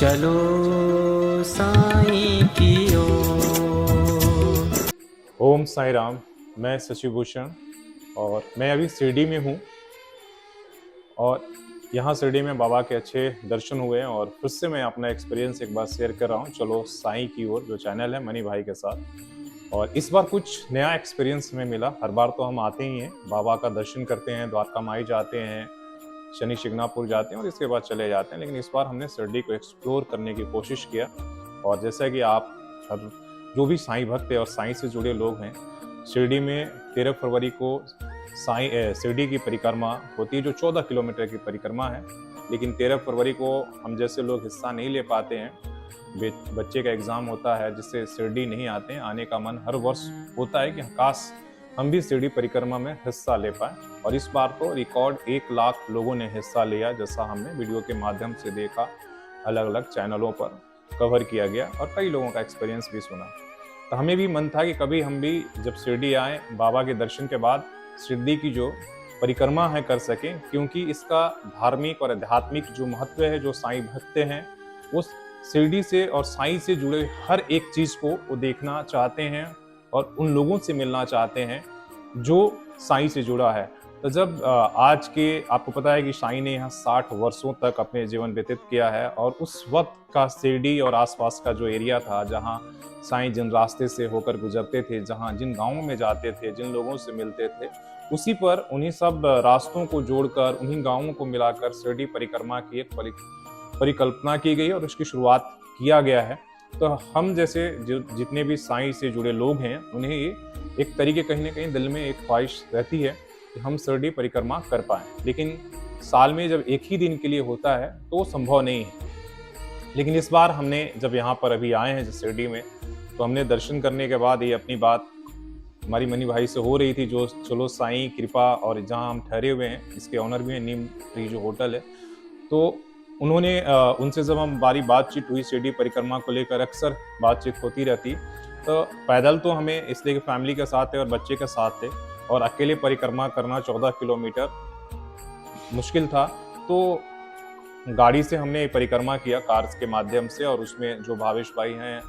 चलो साईं की ओर। ओम साई राम। मैं शशिभूषण और मैं अभी शिरडी में हूँ और यहाँ शिरडी में बाबा के अच्छे दर्शन हुए और फिर से मैं अपना एक्सपीरियंस एक बार शेयर कर रहा हूँ चलो साईं की ओर, जो चैनल है मनी भाई के साथ। और इस बार कुछ नया एक्सपीरियंस हमें मिला। हर बार तो हम आते ही हैं, बाबा का दर्शन करते हैं, द्वारका माई जाते हैं, शनि शिंगणापुर जाते हैं और इसके बाद चले जाते हैं। लेकिन इस बार हमने शिरडी को एक्सप्लोर करने की कोशिश किया। और जैसा कि आप हर जो भी साईं भक्त है और साईं से जुड़े लोग हैं, शिरडी में 13 फरवरी को शिरडी की परिक्रमा होती है, जो 14 किलोमीटर की परिक्रमा है। लेकिन 13 फरवरी को हम जैसे लोग हिस्सा नहीं ले पाते हैं, बच्चे का एग्जाम होता है जिससे शिरडी नहीं आते हैं। आने का मन हर वर्ष होता है कि काश हम भी शिरडी परिक्रमा में हिस्सा ले पाए। और इस बार तो रिकॉर्ड 1 लाख लोगों ने हिस्सा लिया, जैसा हमने वीडियो के माध्यम से देखा, अलग अलग चैनलों पर कवर किया गया और कई लोगों का एक्सपीरियंस भी सुना। तो हमें भी मन था कि कभी हम भी जब शिरडी आए, बाबा के दर्शन के बाद शिरडी की जो परिक्रमा है कर सकें, क्योंकि इसका धार्मिक और आध्यात्मिक जो महत्व है, जो साईं भक्त हैं उस शिरडी से और साईं से जुड़े हर एक चीज को वो देखना चाहते हैं और उन लोगों से मिलना चाहते हैं जो साईं से जुड़ा है। तो जब आज के आपको पता है कि साईं ने यहाँ 60 वर्षों तक अपने जीवन व्यतीत किया है और उस वक्त का शिरडी और आसपास का जो एरिया था, जहाँ साईं जिन रास्ते से होकर गुजरते थे, जहाँ जिन गांवों में जाते थे, जिन लोगों से मिलते थे, उसी पर उन्हीं सब रास्तों को जोड़कर, उन्हीं गांवों को मिलाकर शिरडी परिक्रमा की एक परिकल्पना की गई और उसकी शुरुआत किया गया है। तो हम जैसे जितने भी साईं से जुड़े लोग हैं, उन्हें ये एक तरीके कहीं ना कहीं दिल में एक ख्वाहिश रहती है कि हम शिरडी परिक्रमा कर पाएं। लेकिन साल में जब एक ही दिन के लिए होता है तो वो संभव नहीं है। लेकिन इस बार हमने जब यहाँ पर अभी आए हैं शिरडी में, तो हमने दर्शन करने के बाद ये अपनी बात हमारी मनी भाई से हो रही थी, जो चलो साईं कृपा, और जहाँ हम ठहरे हुए हैं इसके ऑनर भी हैं, नीम ट्री जो होटल है। तो उन्होंने उनसे जब हमारी बातचीत हुई शिरडी परिक्रमा को लेकर, अक्सर बातचीत होती रहती, तो पैदल तो हमें इसलिए कि फैमिली के साथ है और बच्चे के साथ थे और अकेले परिक्रमा करना 14 किलोमीटर मुश्किल था। तो गाड़ी से हमने परिक्रमा किया कार्स के माध्यम से, और उसमें जो भावेश भाई हैं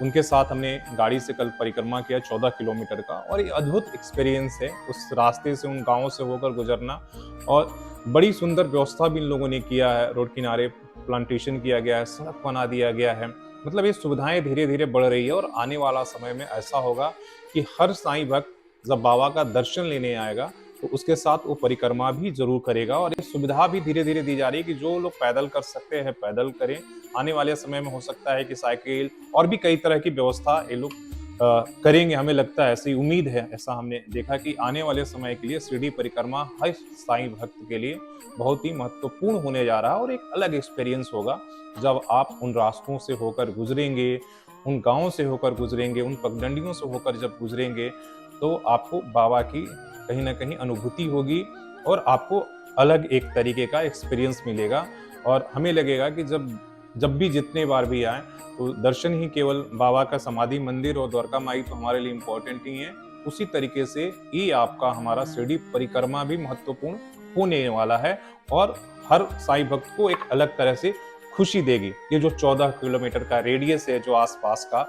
उनके साथ हमने गाड़ी से कल परिक्रमा किया 14 किलोमीटर का। और ये अद्भुत एक्सपीरियंस है उस रास्ते से, उन गाँवों से होकर गुजरना। और बड़ी सुंदर व्यवस्था भी इन लोगों ने किया है, रोड किनारे प्लांटेशन किया गया है, सड़क बना दिया गया है। मतलब ये सुविधाएं धीरे धीरे बढ़ रही है और आने वाला समय में ऐसा होगा कि हर साईं भक्त जब बाबा का दर्शन लेने आएगा तो उसके साथ वो परिक्रमा भी जरूर करेगा। और ये सुविधा भी धीरे धीरे दी जा रही है कि जो लोग पैदल कर सकते हैं पैदल करें। आने वाले समय में हो सकता है कि साइकिल और भी कई तरह की व्यवस्था ये लोग करेंगे, हमें लगता है, ऐसी उम्मीद है। ऐसा हमने देखा कि आने वाले समय के लिए शिरडी परिक्रमा हर साईं भक्त के लिए बहुत ही महत्वपूर्ण होने जा रहा है और एक अलग एक्सपीरियंस होगा जब आप उन रास्तों से होकर गुजरेंगे, उन गाँवों से होकर गुजरेंगे, उन पगडंडियों से होकर जब गुजरेंगे, तो आपको बाबा की कहीं ना कहीं अनुभूति होगी और आपको अलग एक तरीके का एक्सपीरियंस मिलेगा। और हमें लगेगा कि जब भी जितने बार भी आए तो दर्शन ही केवल बाबा का समाधि मंदिर और द्वारका माई तो हमारे लिए इम्पोर्टेंट ही है, उसी तरीके से ये आपका हमारा शिरडी परिक्रमा भी महत्वपूर्ण होने वाला है और हर साईं भक्त को एक अलग तरह से खुशी देगी। ये जो 14 किलोमीटर का रेडियस है, जो आसपास का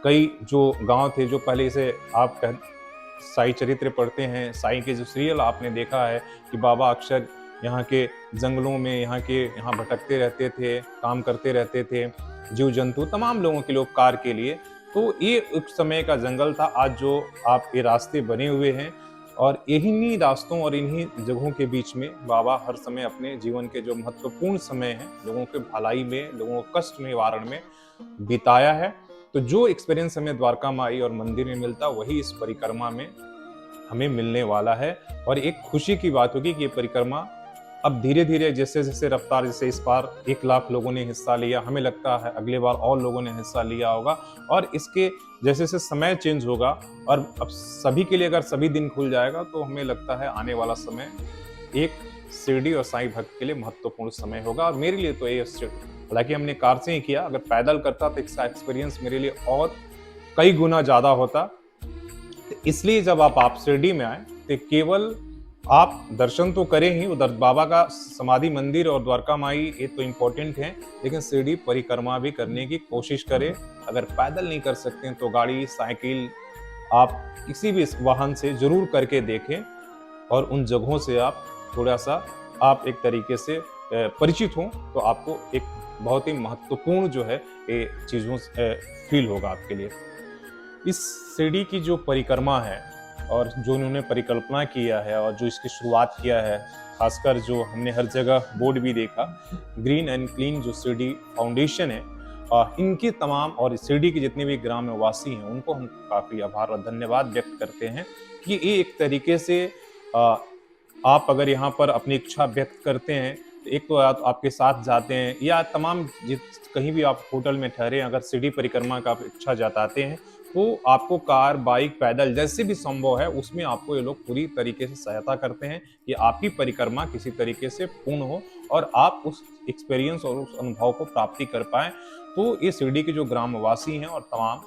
कई जो गांव थे, जो पहले से आप साईं चरित्र पढ़ते हैं, साईं के जो सीरियल आपने देखा है कि बाबा अक्सर यहाँ के जंगलों में यहाँ भटकते रहते थे, काम करते रहते थे, जीव जंतु तमाम लोगों के लिए उपकार के लिए। तो ये उस समय का जंगल था। आज जो आप ये रास्ते बने हुए हैं और इन्हीं रास्तों और इन्हीं जगहों के बीच में बाबा हर समय अपने जीवन के जो महत्वपूर्ण समय है, लोगों के भलाई में, लोगों को कष्ट निवारण में बिताया है। तो जो एक्सपीरियंस हमें द्वारका माई और मंदिर में मिलता, वही इस परिक्रमा में हमें मिलने वाला है। और एक खुशी की बात होगी कि ये परिक्रमा अब धीरे धीरे जैसे जैसे रफ्तार, जैसे इस बार 1 लाख लोगों ने हिस्सा लिया, हमें लगता है अगले बार और लोगों ने हिस्सा लिया होगा। और इसके जैसे जैसे समय चेंज होगा और अब सभी के लिए अगर सभी दिन खुल जाएगा, तो हमें लगता है आने वाला समय एक शिरडी और साईं भक्त के लिए महत्वपूर्ण समय होगा। और मेरे लिए तो ये, हालांकि हमने कार से ही किया, अगर पैदल करता तो इसका एक्सपीरियंस मेरे लिए और कई गुना ज्यादा होता। इसलिए जब आप शिरडी में आए तो केवल आप दर्शन तो करें ही, उधर बाबा का समाधि मंदिर और द्वारका माई ये तो इम्पोर्टेंट है, लेकिन शिरडी परिक्रमा भी करने की कोशिश करें। अगर पैदल नहीं कर सकते हैं तो गाड़ी, साइकिल आप किसी भी वाहन से जरूर करके देखें और उन जगहों से आप थोड़ा-सा आप एक तरीके से परिचित हों, तो आपको एक बहुत ही महत्वपूर्ण जो है ये चीज़ों से फ़ील होगा आपके लिए। इस शिरडी की जो परिक्रमा है और जो उन्होंने परिकल्पना किया है और जो इसकी शुरुआत किया है, खासकर जो हमने हर जगह बोर्ड भी देखा, ग्रीन एंड क्लीन जो शिरडी फाउंडेशन है, इनके तमाम और शिरडी के जितने भी ग्रामवासी हैं, उनको हम काफ़ी आभार और धन्यवाद व्यक्त करते हैं कि ये एक तरीके से अ, आप अगर यहाँ पर अपनी इच्छा व्यक्त करते हैं, तो एक तो आप आपके साथ जाते हैं या तमाम कहीं भी आप होटल में ठहरे, अगर शिरडी परिक्रमा का आप इच्छा जताते हैं, तो आपको कार, बाइक, पैदल जैसे भी संभव है, उसमें आपको ये लोग पूरी तरीके से सहायता करते हैं कि आपकी परिक्रमा किसी तरीके से पूर्ण हो और आप उस एक्सपीरियंस और उस अनुभव को प्राप्ति कर पाएँ। तो ये शिरडी के जो ग्रामवासी हैं और तमाम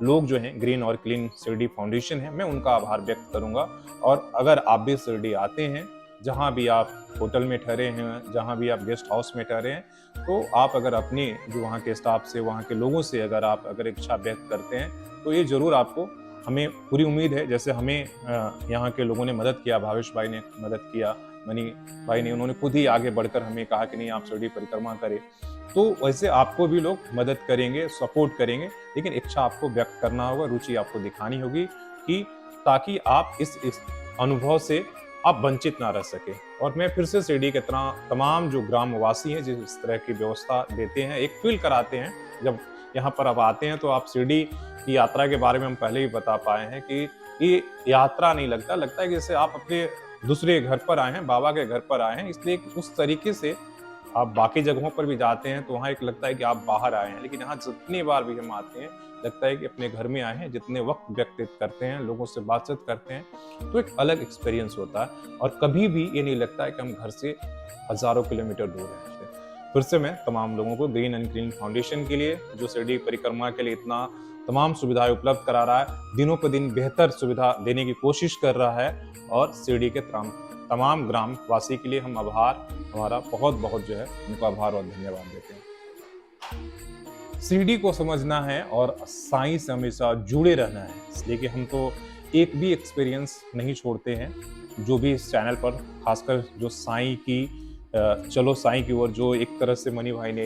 लोग जो हैं, ग्रीन और क्लीन शिरडी फाउंडेशन है, मैं उनका आभार व्यक्त करूँगा। और अगर आप भी शिरडी आते हैं, जहाँ भी आप होटल में ठहरे हैं, जहाँ भी आप गेस्ट हाउस में ठहरे हैं, तो आप अगर अपने जो वहाँ के स्टाफ से, वहाँ के लोगों से अगर इच्छा व्यक्त करते हैं, तो ये ज़रूर आपको, हमें पूरी उम्मीद है, जैसे हमें यहाँ के लोगों ने मदद किया, भावेश भाई ने मदद किया, मनी भाई ने, उन्होंने खुद ही आगे बढ़कर हमें कहा कि नहीं आप शिरडी परिक्रमा करें। तो वैसे आपको भी लोग मदद करेंगे, सपोर्ट करेंगे, लेकिन इच्छा आपको व्यक्त करना होगा, रुचि आपको दिखानी होगी कि ताकि आप इस अनुभव से आप वंचित ना रह सके। और मैं फिर से शिरडी के तमाम जो ग्रामवासी हैं, जिस तरह की व्यवस्था देते हैं, एक फील कराते हैं, जब यहाँ पर आप आते हैं तो आप शिरडी की यात्रा के बारे में हम पहले ही बता पाए हैं कि ये यात्रा नहीं लगता है कि जैसे आप अपने दूसरे घर पर आए हैं, बाबा के घर पर आए हैं, इसलिए उस तरीके से आप बाकी जगहों पर भी जाते हैं तो वहाँ एक लगता है कि आप बाहर आए हैं, लेकिन यहाँ जितनी बार भी हम आते हैं, लगता है कि अपने घर में आए हैं। जितने वक्त व्यतीत करते हैं, लोगों से बातचीत करते हैं, तो एक अलग एक्सपीरियंस होता है और कभी भी ये नहीं लगता है कि हम घर से हजारों किलोमीटर दूर हैं। फिर से मैं तमाम लोगों को, ग्रीन एंड क्लीन फाउंडेशन के लिए, जो शिरडी परिक्रमा के लिए इतना तमाम सुविधाएं उपलब्ध करा रहा है, दिनों पर दिन बेहतर सुविधा देने की कोशिश कर रहा है, और शिरडी के तमाम ग्रामवासी के लिए हम हमारा बहुत जो है उनको आभार और धन्यवाद देते हैं। शिरडी को समझना है और साईं से हमेशा जुड़े रहना है, इसलिए कि हम तो एक भी एक्सपीरियंस नहीं छोड़ते हैं। जो भी इस चैनल पर, खासकर जो साईं की चलो साईं की ओर, जो एक तरह से मनी भाई ने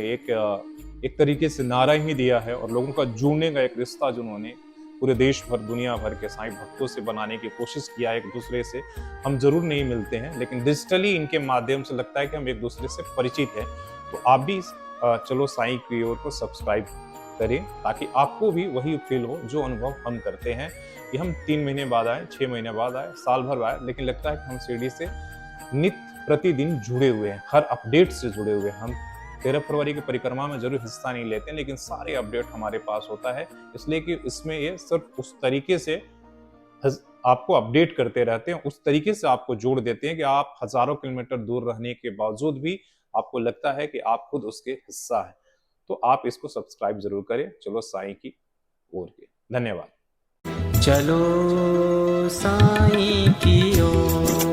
एक तरीके से नारा ही दिया है और लोगों का जुड़ने का एक रिश्ता जो उन्होंने पूरे देश भर, दुनिया भर के साईं भक्तों से बनाने की कोशिश किया। एक दूसरे से हम जरूर नहीं मिलते हैं, लेकिन डिजिटली इनके माध्यम से लगता है कि हम एक दूसरे से परिचित हैं। तो आप भी चलो साईं की ओर को सब्सक्राइब करें, ताकि आपको भी वही फील हो जो अनुभव हम करते हैं कि हम 3 महीने बाद आए, 6 महीने बाद आए, साल भर आए, लेकिन लगता है कि हम शिरडी से नित्य प्रतिदिन जुड़े हुए हैं, हर अपडेट से जुड़े हुए हैं। हम 13 फरवरी की परिक्रमा में जरूर हिस्सा नहीं लेते हैं, लेकिन सारे अपडेट हमारे पास होता है, इसलिए कि इसमें ये सिर्फ उस तरीके से आपको अपडेट करते रहते हैं, उस तरीके से आपको जोड़ देते हैं कि आप हजारों किलोमीटर दूर रहने के बावजूद भी आपको लगता है कि आप खुद उसके हिस्सा है। तो आप इसको सब्सक्राइब जरूर करें। चलो साईं की ओर के, धन्यवाद। चलो साईं की ओर।